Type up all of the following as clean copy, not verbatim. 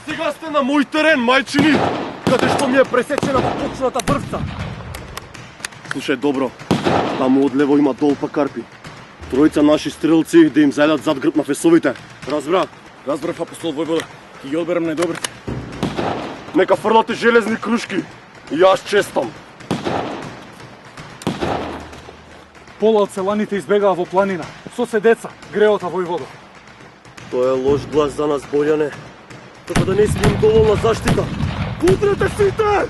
Сега сте на мој терен, мајчини, каде што ми е пресечена почната врвца. Слушај добро, таму одлево има долпа карпи. Тројца наши стрелци да им зајдат зад грб на фесовите. Разбрав, апостол војвода, ќе ги одберам најдобрите. Нека фрлате железни крушки и јас честам. Пола од селаните избегаа во планина, со се деца, греота војводо. Тоа е лош глас за нас, Бојане. Така да не сме им доволна заштита. Удрете сите!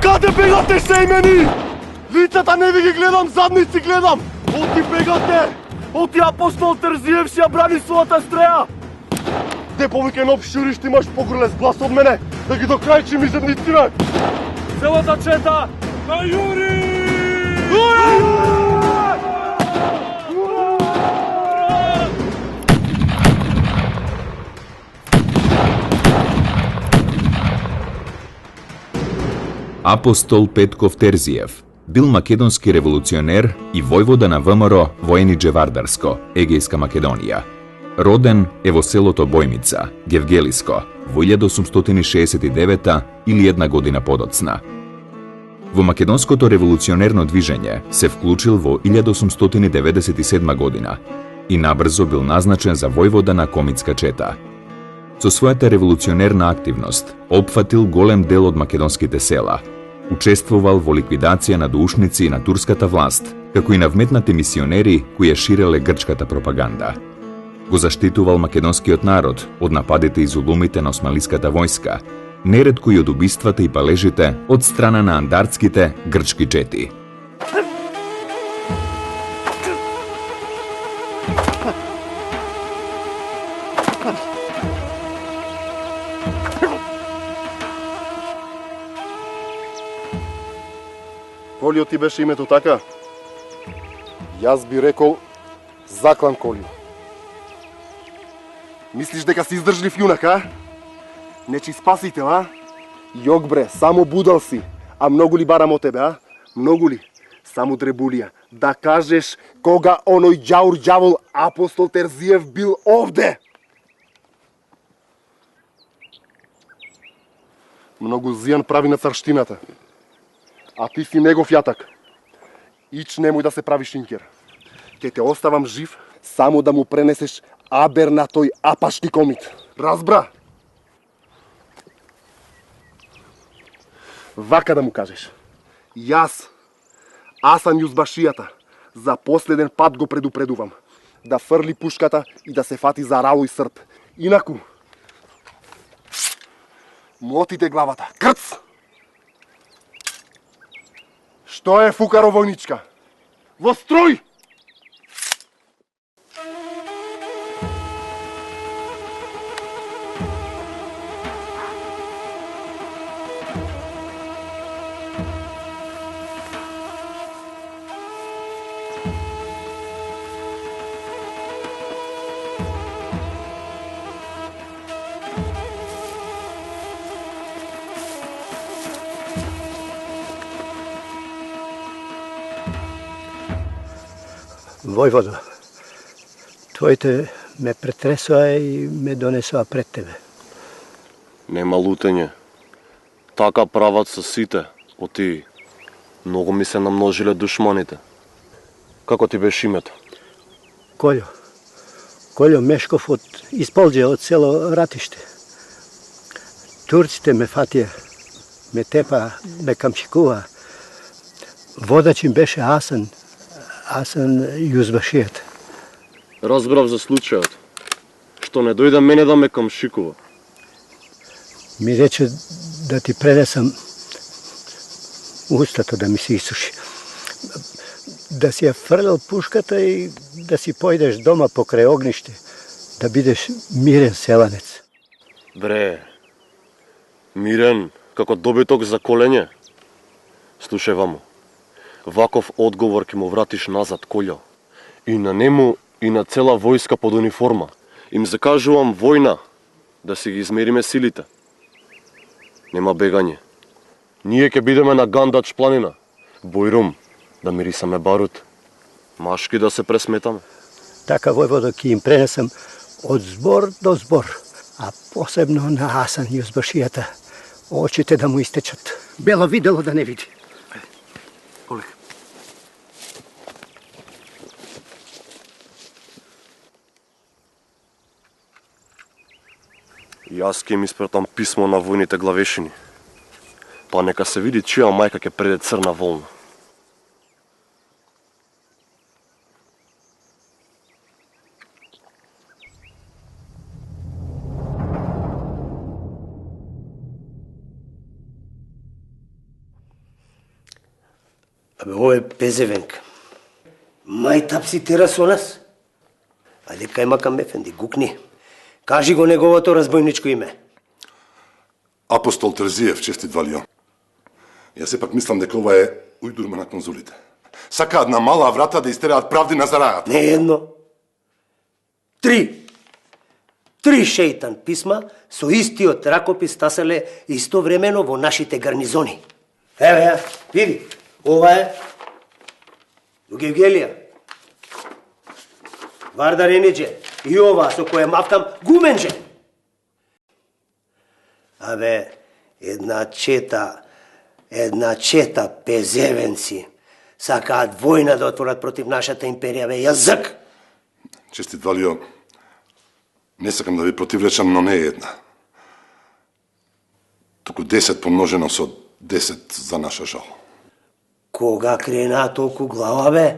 Каде бегате, сејмени? Лицата не ви ги гледам, задници гледам! Оти бегате! Оти апостол Терзиев си ја брани својата стреја! Де повеќе на обширишти имаш погрлес глас од мене, да ги докрајчим изедниците! Целата чета на Јури! Апостол Петков Терзиев бил македонски револуционер и војвода на ВМРО Војниџе-Вардарско, Егејска Македонија. Роден е во селото Бојмица, Гевгелиско, во 1869 или една година подоцна. Во македонското револуционерно движење се вклучил во 1897 година и набрзо бил назначен за војвода на Комитска чета. Со својата револуционерна активност опфатил голем дел од македонските села, учествувал во ликвидација на доушници на турската власт, како и на вметнати мисионери кои ја ширеле грчката пропаганда. Го заштитувал македонскиот народ од нападите и зулумите на османлиската војска, неретко и од убиствата и палежите од страна на андартските грчки чети. Колио ти беше името, така? Јас би рекол Заклан Колио. Мислиш дека си издржлив јунак, а? Нечи спасител, а? Јок бре, само будал си. А многу ли барам од тебе, а? Многу ли? Само дребулија. Да кажеш кога оној ѓаур ѓавол апостол Терзиев бил овде. Многу зијан прави на царштината. А ти си негов јатак. Ич немој да се правиш инкер. Ке те оставам жив, само да му пренесеш абер на тој апашки комит. Разбра? Вака да му кажеш. Јас, Асан Јузбашијата, за последен пат го предупредувам. Да фрли пушката и да се фати за рало и срп. Инаку, мотите главата. Крц! Што е, фукаро војничка? Во строј! Војводо, твоите ме претресоа и ме донесоа пред тебе. Нема лутење. Така прават со сите. Оти, многу ми се намножиле душманите. Како ти беше името? Колјо. Колјо Мешков од Исполџе, од село Ратиште. Турците ме фатија, ме тепа, ме камшикува. Водач им беше Асан Јузбашијата. Разбрав за случајот. Што не дојде мене да ме камшикува. Ми рече да ти пренесам устата да ми се исуши. Да си ја фрлял пушката и да си појдеш дома покрај огниште. Да бидеш мирен селанец. Бре, мирен како добиток за колење. Слушај вамо. Ваков одговор ќе му вратиш назад, Колјо. И на нему, и на цела војска под униформа. Им закажувам војна, да си ги измериме силите. Нема бегање. Ние ќе бидеме на Гандач планина. Бојрум, да мирисаме барут. Машки да се пресметаме. Така, војводо, ќе им пренесам од збор до збор, а посебно на Асан Јузбашијата. Очите да му истечат. Бело видело да не види. Олег. Јас ќе им испратам писмо на војните главешини. Па нека се види чија мајка ќе преде црна волна. Абе, ово е Пезевенка. Мај тапси тера со нас. Ајде кај Макам Ефенди, гукни. Кажи го неговото разбойничко име. Апостол Терзиев, честит Валио. Јас сепак мислам дека ова е ујдурма на конзулите. Сакаат на мала врата да истераат правди на зарајата. Не едно. Три шејтан писма со истиот ракопис тасале истовремено во нашите гарнизони. Еве ја, види. Ова е до Гевгелија, Вардар Енидже и ова со која мафтам Гуменџе. Абе, една чета пезевенци сакаат војна да отворат против нашата империја, бе, јазик. Честит Валио, не сакам да ви противречам, но не е една. Туку 10 помножено со 10 за наша жал. Кога крена толку глава, бе,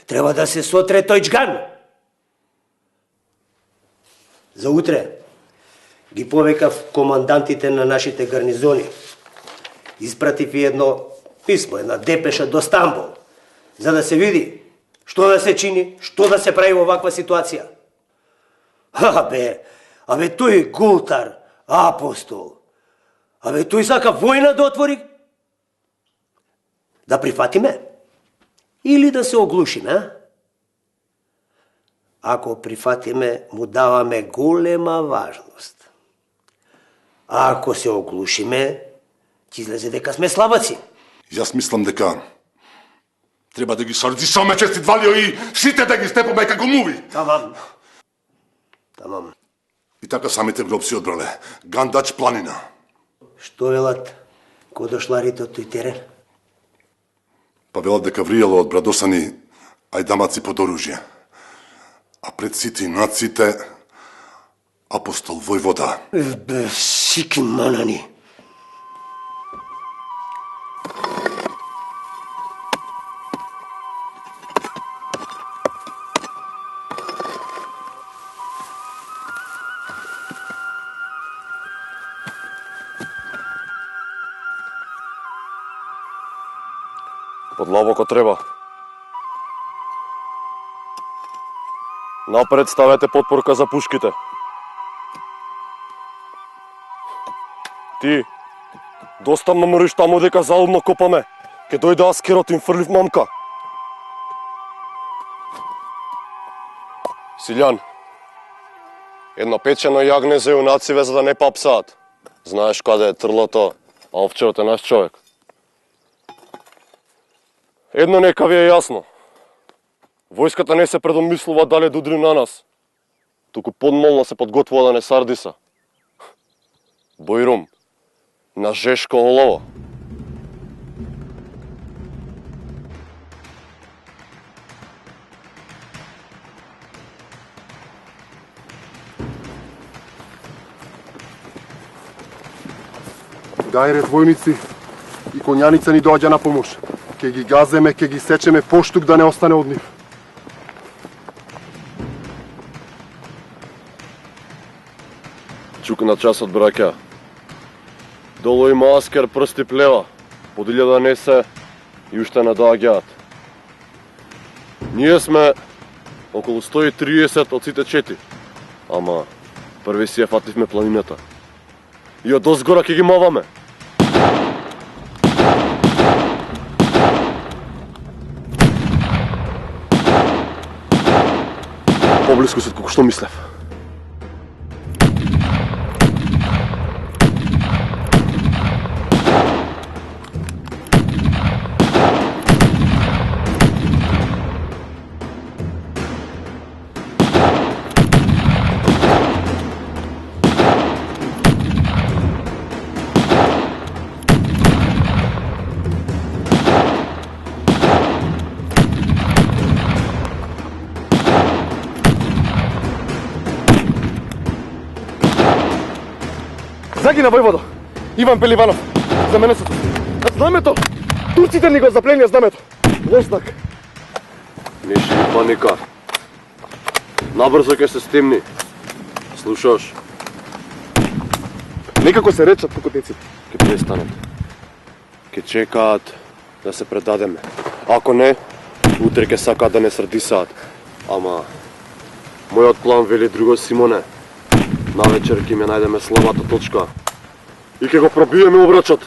треба да се сотре тој џган. За утре ги повекав командантите на нашите гарнизони. Испратив и едно писмо, една депеша до Стамбул, за да се види што да се чини, што да се прави во ваква ситуација. Абе, тој Гултар, апостол, тој сака војна да отвори? Да прифатиме? Или да се оглушиме, а? Ако прифатиме, му даваме голема важност. А ако се оглушиме, ќе излезе дека сме слабаци. Јас мислам дека треба да ги сордисаме, честит Валио, и сите да ги степаме како муви. Тамам. И така самите гробци одбрале. Гандач планина. Што велат кодошларите од тој терен? Па велат дека вриело од брадосани ајдамаци под оружје. А пред сите и над сите апостол војвода. Бе, сики манани. Подлабоко треба. Напред ставете потпорка за пушките. Ти, доста мриш таму дека залудно копаме. Ке дојде аскерот им фрлив мамка. Силјан, едно печено јагне за юнациве за да не папсаат. Знаеш каде е трлото, а овчарот е наш човек. Едно нека ви е јасно. Војската не се предомислува дали да удри на нас, туку подмолно се подготвува да не сардиса. Бојрум, на Жешко олово. Дај ред, војници, и конјаница ни доаѓа на помош. Ке ги газеме, ке ги сечеме поштук да не остане од нив. Чук на часот, браќа. Долу има аскер, прсти плева. Под 1000 несе и уште надоаѓаат. Ние сме околу 130 од сите 4. Ама први си ја фативме планината. И од озгора ќе ги маваме. Поблиску се колку што мислев. Загина војводо. Иван Пеливанов. За менесото. Знамето. Турците ни го запленија знамето. Лош знак. Не шири паника. Набрзо ќе се стемни. Слушаш? Некако се речат покутниците. Ќе престанат. Ќе чекаат да се предадеме. Ако не, утре ќе сакаат да не срдисаат. Ама, мојот план вели друго, Симоне. Навечер ќе ми најдеме слабата точка и ќе го пробиеме обрачот.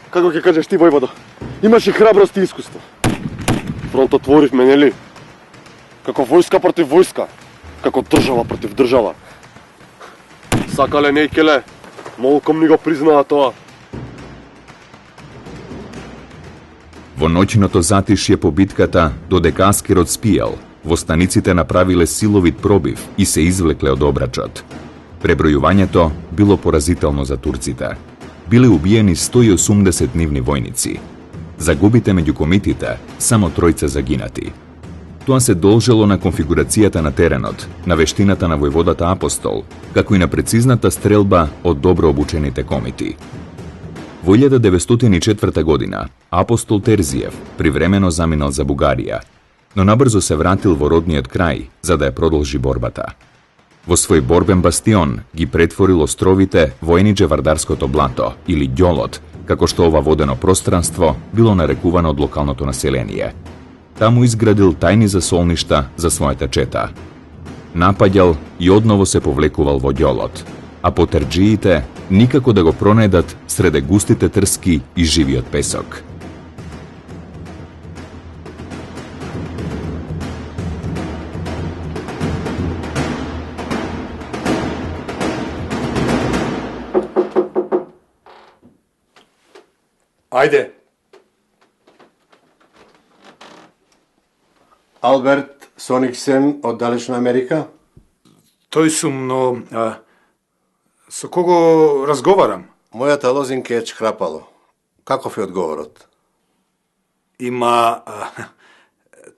Како ќе кажеш ти, војводо? Имаш и храброст и искуство. Фронт отворивме, нели? Како војска против војска, како држава против држава. Сакале не икеле, молком ни го признаа тоа. Во ноќното затишје по битката, додека Аскерот спиел, во станиците направиле силовит пробив и се извлекле од обрачот. Пребројувањето било поразително за турците. Биле убиени 180 нивни војници. Загубите меѓу комитите, само тројца загинати. Тоа се должело на конфигурацијата на теренот, на вештината на војводата Апостол, како и на прецизната стрелба од добро обучените комити. Во 1904 година Апостол Терзиев привремено заминал за Бугарија, но набрзо се вратил во родниот крај за да ја продолжи борбата. Во свој борбен бастион ги претворил островите во Енидже-Вардарското блато или ѓолот, како што ова водено пространство било нарекувано од локалното население. Таму изградил тајни засолништа за својата чета. Напаѓал и одново се повлекувал во ѓолот, а потерџиите никако да го пронајдат среде густите трски и живиот песок. Ајде. Алберт Сониксен од Далечна Америка? Тој сум, но со кого разговарам? Мојата лозинка е чхрапало. Каков е одговорот? Има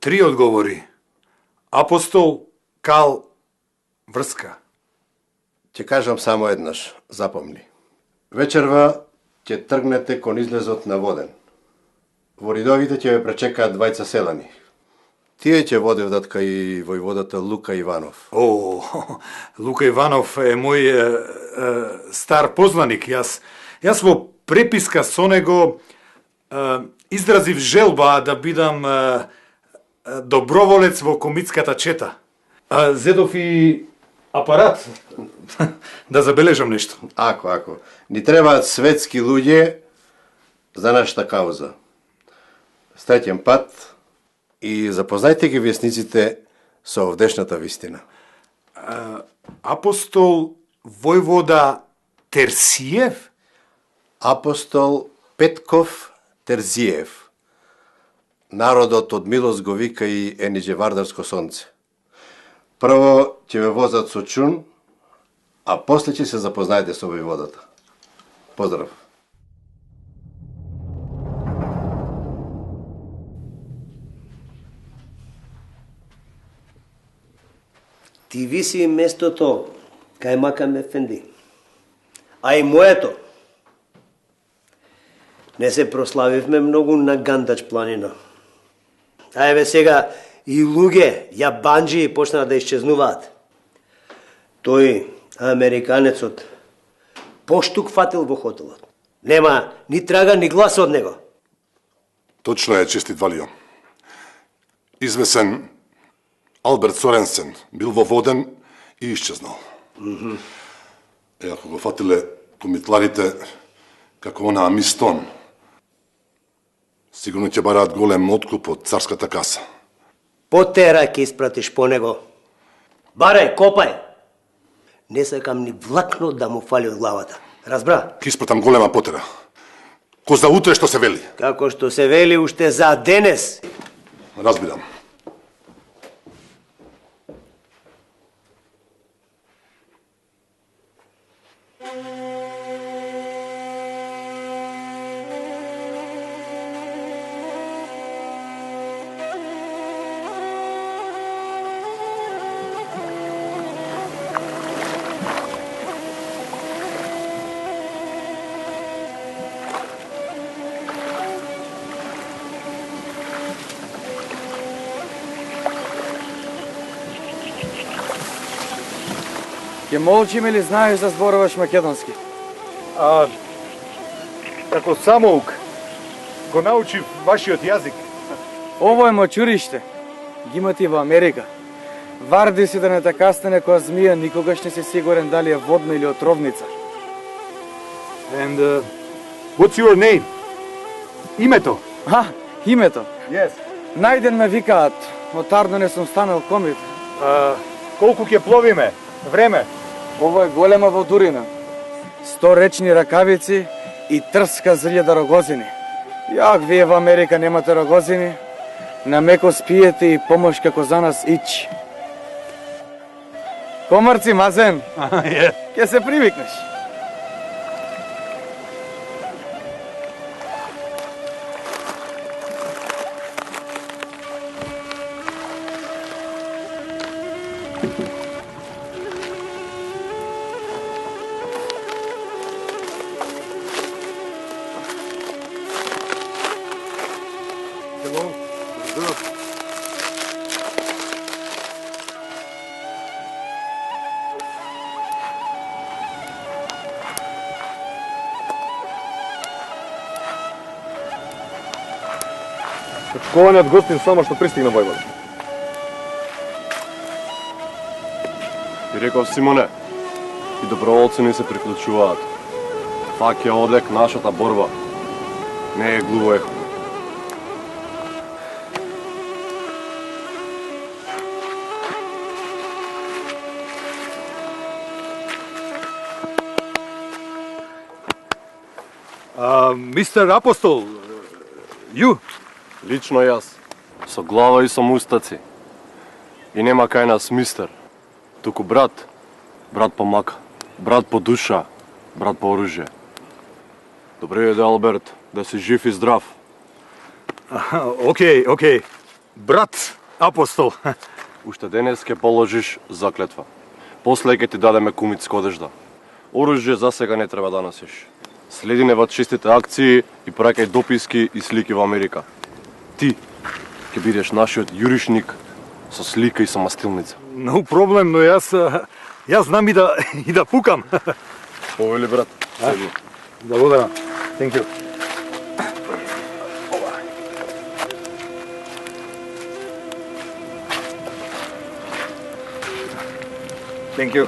3 одговори. Апостол, Кал, врска. Ќе кажам само еднаш, запомни. Вечерва ќе тргнете кон излезот на Воден. Во ридовите ќе ве пречекаат двајца селани. Тие ќе водевдат кај војводата Лука Иванов. О, Лука Иванов е мој стар познаник. Јас во преписка со него изразив желба да бидам доброволец во комитската чета. Зедов и апарат да забележам нешто. Ако. Ни требаат светски луѓе за нашата кауза. Среќен пат и запознајте ги весниците со овдешната вистина. Апостол војвода Терсиев? Апостол Петков Терзиев. Народот од милост го вика и Енидже-Вардарско сонце. Прво ќе ве возат со чун, а после ќе се запознаете со војводата. Поздрав! Ти виси местото кај Макам Ефенди. А и моето. Не се прославивме многу на Гандач планина. А еве сега и луѓе, јабанџи почнаа да исчезнуваат. Тој американецот поштук фатил во хотелот. Нема ни трага, ни глас од него. Точно е, честит Валио. Извесен Алберт Соренсен бил во Воден и исчезнал. Ако го фатиле комитларите како она Амистон, сигурно ќе бараат голем откуп од царската каса. Потера ќе испратиш по него. Барај, копај. Не сакам ни влакно да му фали од главата. Разбра? Ке испратам голема потера. Ко за утре што се вели. Како што се вели уште за денес. Разбирам. Ќе молчиме или знаеш да зборуваш македонски? Како самоук го научив вашиот јазик. Ово е мачуриште. Ги имате и во Америка. Варди си да не така стане која змија, никогаш не си сигурен дали е водна или отровница. And what's your name? Името. Името. Yes. Најден ме викаат, од тарно не сум станал комит. Колку ќе пловиме? Време? Ово е голема водурина. 100 речни ракавици и трска зрјада рогозини. Јак вие во Америка немате рогозини, на меко спиете и помош како за нас ич. Комарци, мазен, ќе се привикнеш. Очкуваниот гостин само што пристигна војвода. Ти реков, Симоне, и доброволци ни се приклучуваат. Пак е одек нашата борба. Не е глуво ехо. Мистер Апостол, you? Лично јас, со глава и со мустаци. И нема кај нас мистер, туку брат. Брат по мака, брат по душа, брат по оружје. Добре е, Алберт, да си жив и здрав. Окей. Брат Апостол. Уште денес ке положиш заклетва. После ќе ти дадеме кумицка одежда. Оружје за сега не треба да носиш. Следи не во чистите акции и праќај дописки и слики во Америка. Ти ќе бидеш нашиот јуришник со слика и со мастилница. No problem, но јас знам и да пукам. Повели, брат. Седи. Благодарам. Thank you. Thank you.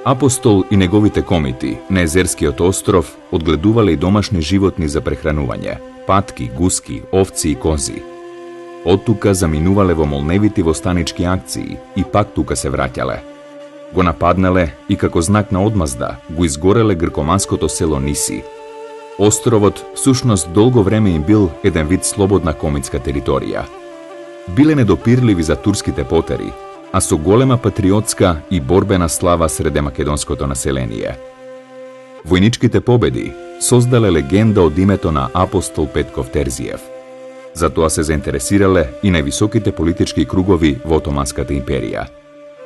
Апостол и неговите комити на Езерскиот остров одгледувале и домашни животни за прехранување, патки, гуски, овци и кози. Од тука заминувале во молневити во станички акции и пак тука се враќале. Го нападнале и како знак на одмазда го изгореле гркоманското село Ниси. Островот всушност долго време им бил еден вид слободна комитска територија. Биле недопирливи за турските потери, а со голема патриотска и борбена слава среде македонското население. Војничките победи создале легенда од името на Апостол Петков Терзиев. Затоа се заинтересирале и највисоките политички кругови во Отоманската империја.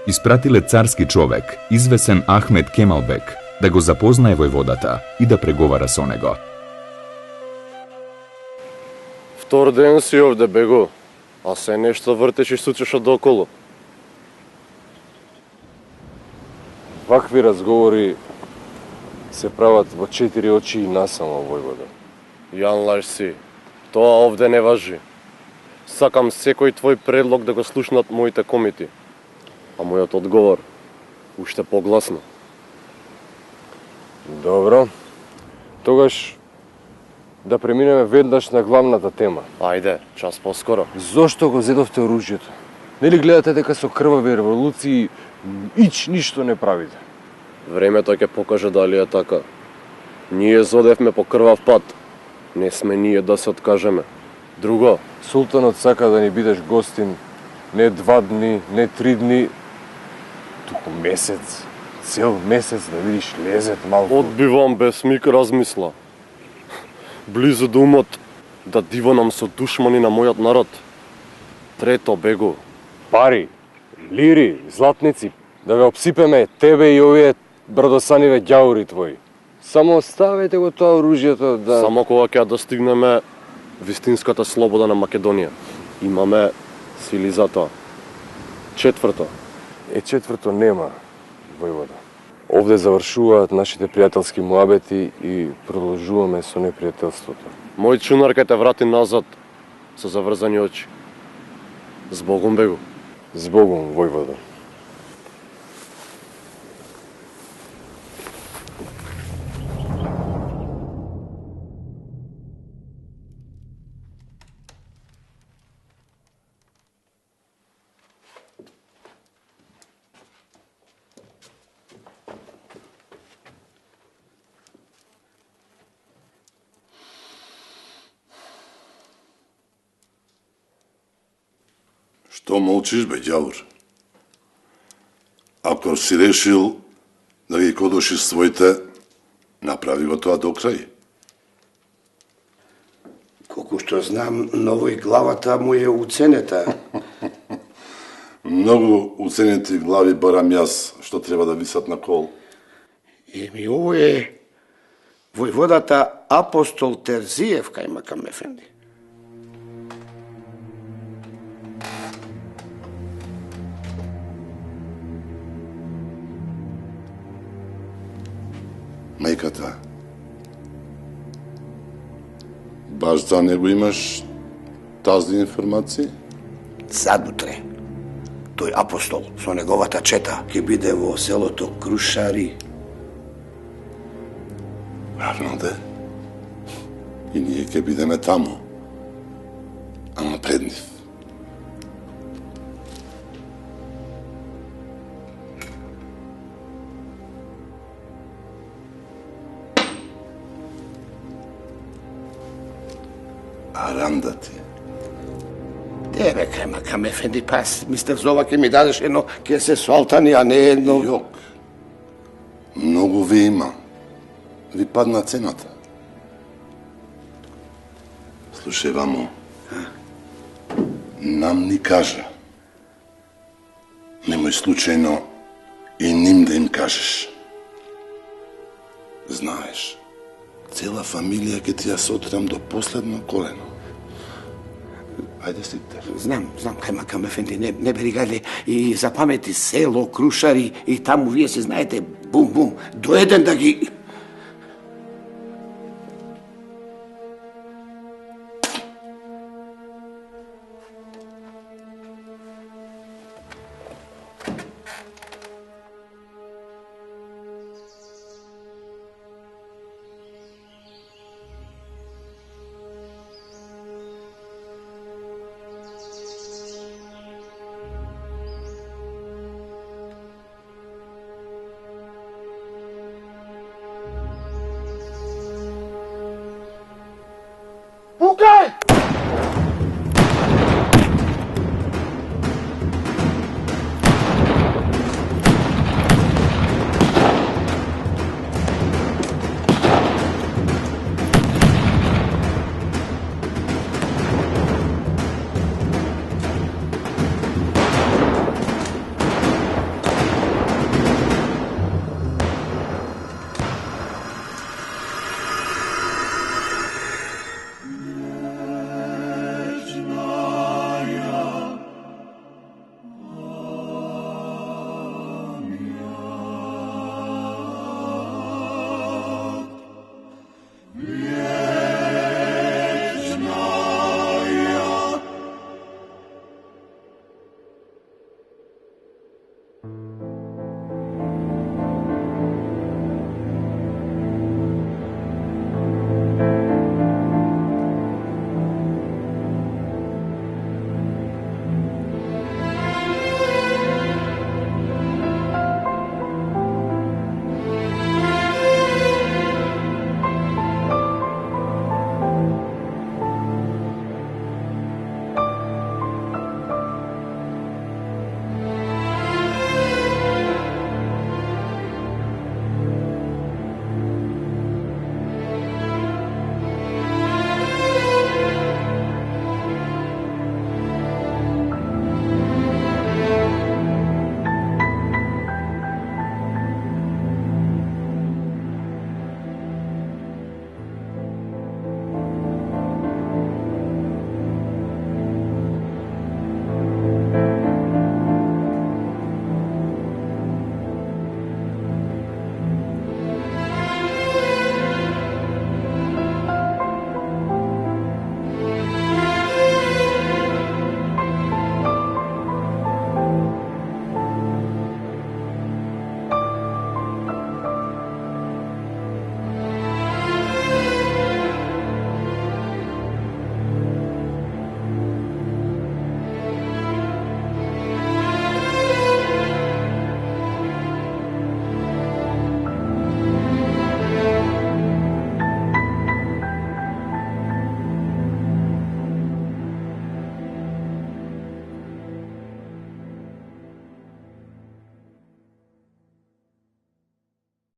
Испратиле царски човек, извесен Ахмед Кемалбек, да го запознае војводата и да преговара со него. Втор ден си овде, бего, а се нешто вртеш и сучеш одоколу. Вакви разговори се прават во 4 очи и насамо, војвода. Јан, лаж си. Тоа овде не важи. Сакам секој твој предлог да го слушнат моите комити. А мојот одговор уште погласно. Добро. Тогаш да преминеме веднаш на главната тема. Ајде, час поскоро. Зошто го зедовте оружјето? Нели гледате дека со крвави револуции ништо не правите? Времето ќе покаже дали е така. Ние зодевме по крвав пат. Не сме ние да се откажеме. Друго. Султанот сака да ни бидеш гостин не 2 дни, не 3 дни, туку месец. Цел месец да видиш лезет малку. Одбивам без миг размисла. Близу до умот да дивонам со душмани на мојот народ. Трето, бего. Пари, лири, златници, да ве обсипеме тебе и овие брадосаниве ѓаури твои. Само оставете го тоа оружјето да... Само кога ќе достигнеме вистинската слобода на Македонија. Имаме сили за тоа. Четврто. Четврто нема, војвода. Овде завршуваат нашите пријателски муабети и продолжуваме со непријателството. Мој чунар ќе те врати назад со заврзани очи. Збогом, бего. Збогом, војвода. Што молчиш, бе, ѓавор? Ако си решил да ги кодошиш своите, направи го тоа до крај. Колку што знам, новој главата му е уценета. Многу уценети глави барам јас, што треба да висат на кол. Еми, ово е војводата Апостол Терзиев, Кајмакам ефенди. Мајката, баш за него имаш тази информации? Задутре, тој апостол со неговата чета ќе биде во селото Крушари. Варно де. И ние ќе бидеме таму. Ама пред нив. Аранда ти. Тебе, Кајмакам ефенди, пас, мистер Зова ќе ми дадеш едно кесе солтани, а не едно... Јок. Многу ви има. Ви падна цената. Слушај, вамо. Нам ни кажа. Немој случајно и ним да им кажеш. Знаеш, цела фамилија ќе ти ја сотрам до последно колено. Ајде сите. Знам, Кајмакам ефенди, не бери и запамети село, Крушари, и таму вие се знаете, бум, до еден да ги... Пукај!